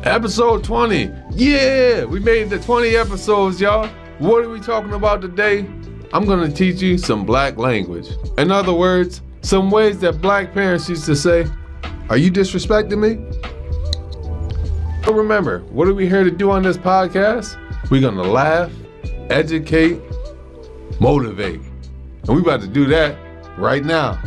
Episode 20. Yeah, we made it to 20 episodes, y'all. What are we talking about today? I'm gonna teach you some black language. In other words, some ways that black parents used to say, "Are you disrespecting me?" But remember, what are we here to do on this podcast? We're gonna laugh, educate, motivate. And we about to do that right now.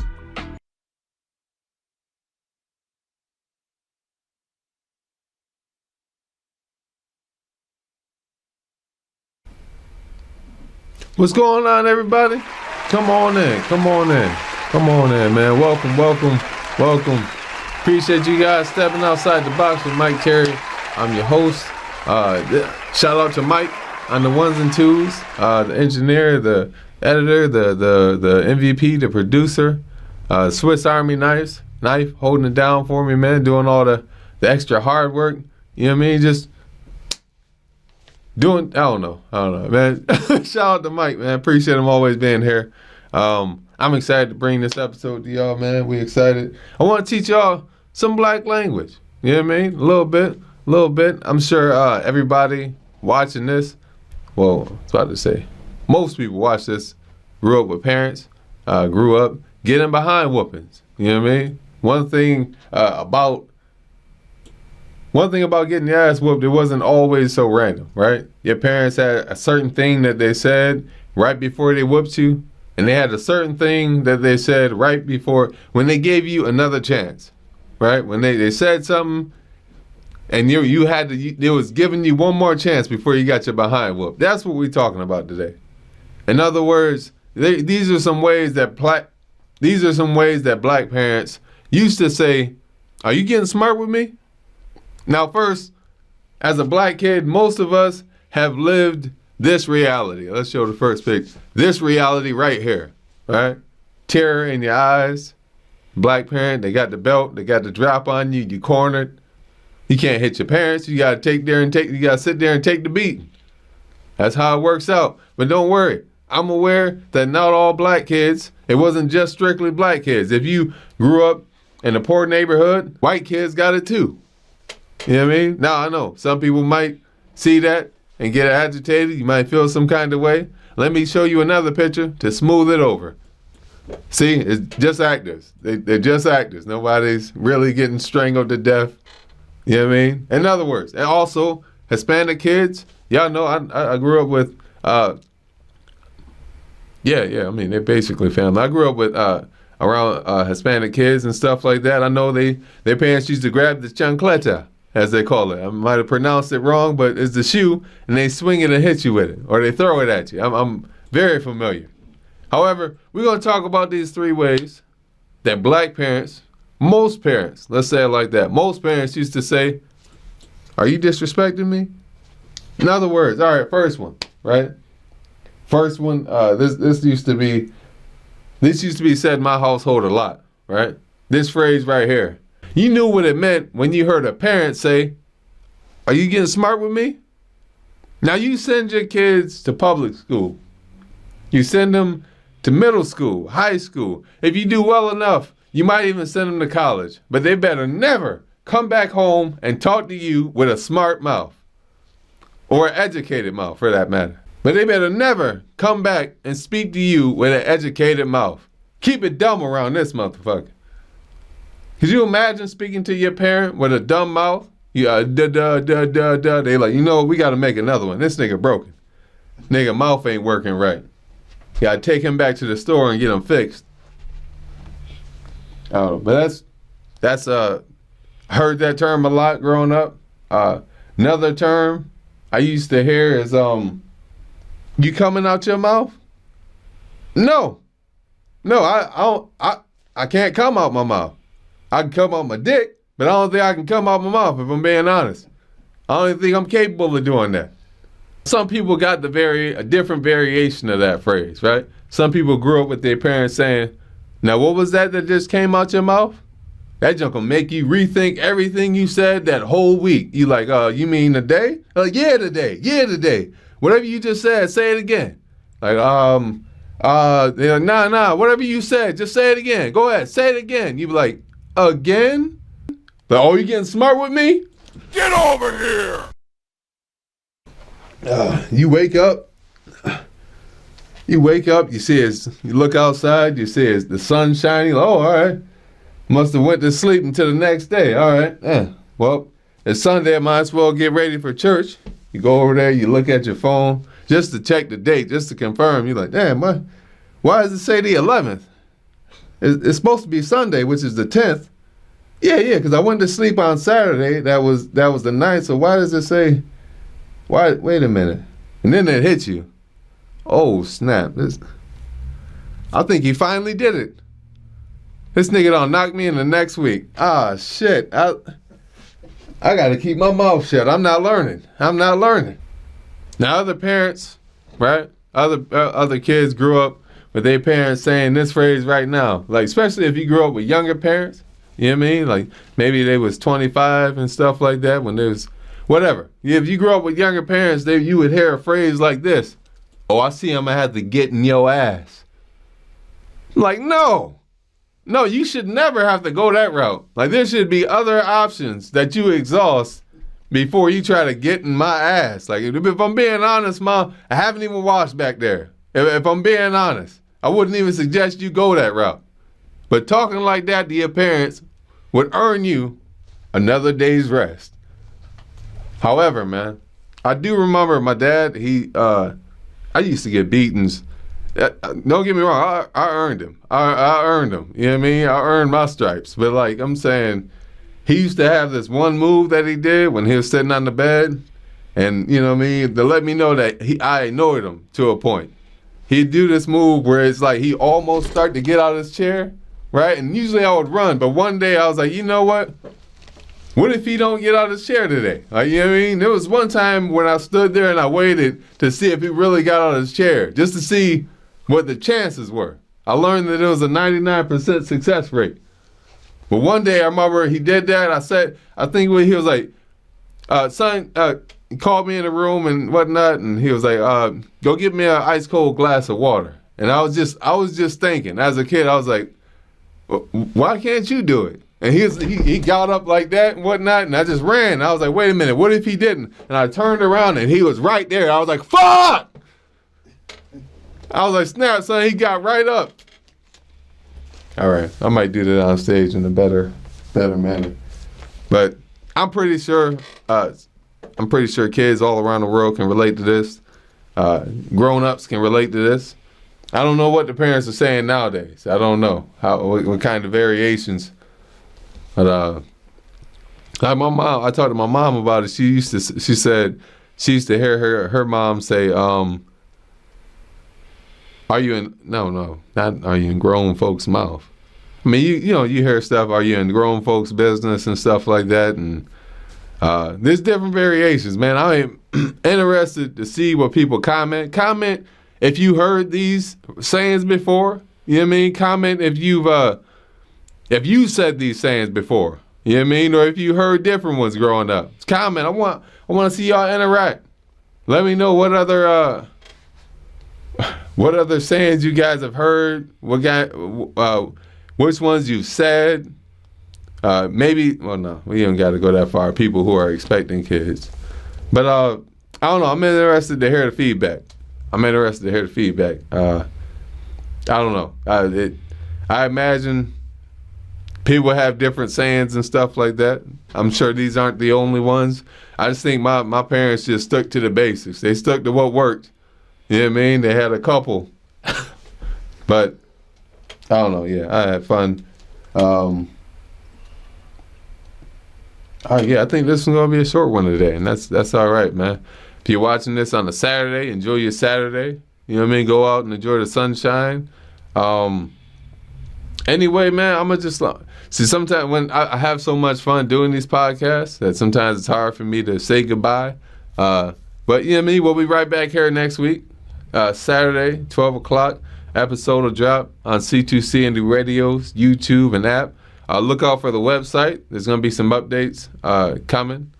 What's going on, everybody? Come on in, man. Welcome. Appreciate you guys stepping outside the box with Mike Terry. I'm your host. Shout out to Mike on the ones and twos, the engineer, the editor, the MVP, the producer, Swiss Army knife holding it down for me, man, doing all the extra hard work. You know what I mean? Just doing, I don't know, man. Shout out to Mike, man. Appreciate him always being here. I'm excited to bring this episode to y'all, man. We excited. I want to teach y'all some black language. You know what I mean? A little bit. I'm sure everybody watching this, well, I was about to say, most people watch this, grew up with parents, grew up getting behind whoopings. You know what I mean? One thing about getting your ass whooped, it wasn't always so random, right? Your parents had a certain thing that they said right before they whooped you, and they had a certain thing that they said right before, when they gave you another chance, right? When they said something, and you had to, it was giving you one more chance before you got your behind whooped. That's what we're talking about today. In other words, these are some ways that black parents used to say, "Are you getting smart with me?" Now, first, as a black kid, most of us have lived this reality. Let's show the first picture. This reality right here, right? Terror in your eyes. Black parent, they got the belt, they got the drop on you, you cornered. You can't hit your parents. You gotta sit there and take the beating. That's how it works out. But don't worry, I'm aware that not all black kids, it wasn't just strictly black kids. If you grew up in a poor neighborhood, white kids got it too. You know what I mean? Now, I know some people might see that and get agitated. You might feel some kind of way. Let me show you another picture to smooth it over. See, it's just actors. They're just actors. Nobody's really getting strangled to death. You know what I mean? In other words, and also Hispanic kids. Y'all know I grew up with, I mean, they're basically family. I grew up with around Hispanic kids and stuff like that. I know their parents used to grab the chancleta, as they call it. I might have pronounced it wrong, but it's the shoe, and they swing it and hit you with it, or they throw it at you. I'm very familiar. However, we're going to talk about these three ways that black parents, most parents, let's say it like that, most parents used to say, "Are you disrespecting me?" In other words, all right, first one, right? First one, this used to be said in my household a lot, right? This phrase right here. You knew what it meant when you heard a parent say, "Are you getting smart with me?" Now you send your kids to public school. You send them to middle school, high school. If you do well enough, you might even send them to college. But they better never come back home and talk to you with a smart mouth. Or an educated mouth, for that matter. But they better never come back and speak to you with an educated mouth. Keep it dumb around this motherfucker. Could you imagine speaking to your parent with a dumb mouth? They like, you know what, we got to make another one. This nigga broken. Nigga mouth ain't working right. You got to take him back to the store and get him fixed. I don't know, but that's heard that term a lot growing up. Another term I used to hear is you coming out your mouth? No, I can't come out my mouth. I can come out my dick, but I don't think I can come out my mouth, if I'm being honest. I don't even think I'm capable of doing that. Some people got a different variation of that phrase, right? Some people grew up with their parents saying, "Now what was that just came out your mouth?" That junk will make you rethink everything you said that whole week. You like, you mean today? Yeah, today. Whatever you just said, say it again. Like, nah, whatever you said, just say it again. Go ahead, say it again. You be like, again? Like, oh, you getting smart with me? Get over here! You wake up, you see you look outside, you see the sun shining. Oh, all right. Must have went to sleep until the next day. All right. Well, it's Sunday. I might as well get ready for church. You go over there, you look at your phone just to check the date, just to confirm. You're like, damn, why does it say the 11th? It's supposed to be Sunday, which is the 10th. Yeah, because I went to sleep on Saturday. That was the 9th. So why does it say? Why? Wait a minute. And then it hits you. Oh, snap. I think he finally did it. This nigga don't knock me in the next week. Ah, shit. I got to keep my mouth shut. I'm not learning. Now, other parents, right? Other kids grew up with their parents saying this phrase right now. Like, especially if you grew up with younger parents. You know what I mean? Like, maybe they was 25 and stuff like that when they was... Whatever. If you grew up with younger parents, you would hear a phrase like this. Oh, I see I'm going to have to get in your ass. Like, no, you should never have to go that route. Like, there should be other options that you exhaust before you try to get in my ass. Like, if I'm being honest, Mom, I haven't even washed back there. If I'm being honest, I wouldn't even suggest you go that route. But talking like that to your parents would earn you another day's rest. However, man, I do remember my dad, I used to get beatings. Don't get me wrong, I earned them. I earned them. You know what I mean? I earned my stripes. But like I'm saying, he used to have this one move that he did when he was sitting on the bed. And you know what I mean? To let me know that I ignored him to a point. He'd do this move where it's like he almost started to get out of his chair, right? And usually I would run. But one day I was like, you know what? What if he don't get out of his chair today? Like, you know what I mean? There was one time when I stood there and I waited to see if he really got out of his chair, just to see what the chances were. I learned that it was a 99% success rate. But one day I remember he did that. I think when he was like, son, he called me in the room and whatnot, and he was like, go get me an ice cold glass of water. And I was just thinking, as a kid, I was like, why can't you do it? And he got up like that and whatnot, and I just ran. I was like, wait a minute, what if he didn't? And I turned around, and he was right there. I was like, fuck! I was like, snap, son, he got right up. All right, I might do that on stage in a better manner. But I'm pretty sure kids all around the world can relate to this. Grown-ups can relate to this. I don't know what the parents are saying nowadays. I don't know what kind of variations. But like my mom, I talked to my mom about it. She said she used to hear her mom say, "Are you in? No, not are you in grown folks' mouth?" I mean, you hear stuff. Are you in grown folks' business and stuff like that? And there's different variations, man. I am interested to see what people comment. Comment if you heard these sayings before. You know what I mean? Comment if you said these sayings before, you know what I mean? Or if you heard different ones growing up. Comment. I want to see y'all interact. Let me know what other sayings you guys have heard. Which ones you've said. Maybe, well, no, we don't got to go that far. People who are expecting kids. But I don't know. I'm interested to hear the feedback. I don't know. I imagine people have different sayings and stuff like that. I'm sure these aren't the only ones. I just think my parents just stuck to the basics. They stuck to what worked. You know what I mean? They had a couple. But, I don't know. Yeah, I had fun. I think this is going to be a short one today, and that's all right, man. If you're watching this on a Saturday, enjoy your Saturday. You know what I mean? Go out and enjoy the sunshine. Anyway, man, I'm going to just... See, sometimes when I have so much fun doing these podcasts that sometimes it's hard for me to say goodbye. But you know what I mean? We'll be right back here next week. Saturday, 12 o'clock. Episode will drop on C2C and the radios, YouTube, and app. Look out for the website. There's going to be some updates coming.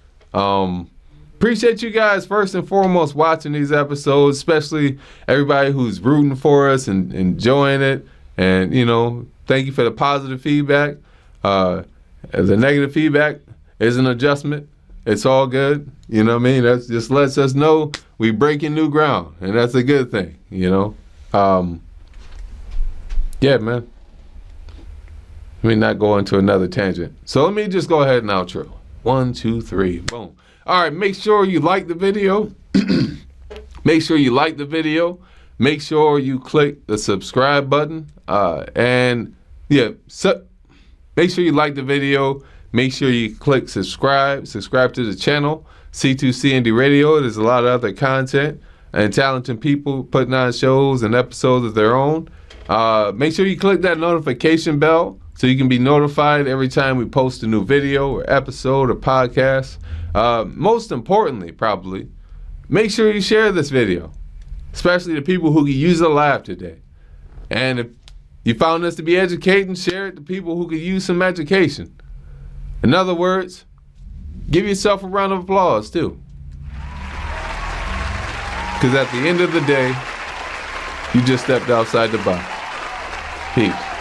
Appreciate you guys first and foremost watching these episodes, especially everybody who's rooting for us and enjoying it. And, thank you for the positive feedback. The negative feedback is an adjustment. It's all good. You know what I mean? That just lets us know we breaking new ground, and that's a good thing, you know? Yeah, man. Let me not go into another tangent. So let me just go ahead and outro. 1, 2, 3, boom. All right, make sure you like the video. Make sure you like the video. Make sure you click the subscribe button. And yeah, make sure you like the video. Make sure you click subscribe to the channel, C2CND Radio. There's a lot of other content and talented people putting on shows and episodes of their own. Make sure you click that notification bell so you can be notified every time we post a new video or episode or podcast. Most importantly, probably, make sure you share this video, especially the people who can use a laugh today. And if you found this to be educating, share it to people who could use some education. In other words, give yourself a round of applause too. Because at the end of the day, you just stepped outside the box. Peace.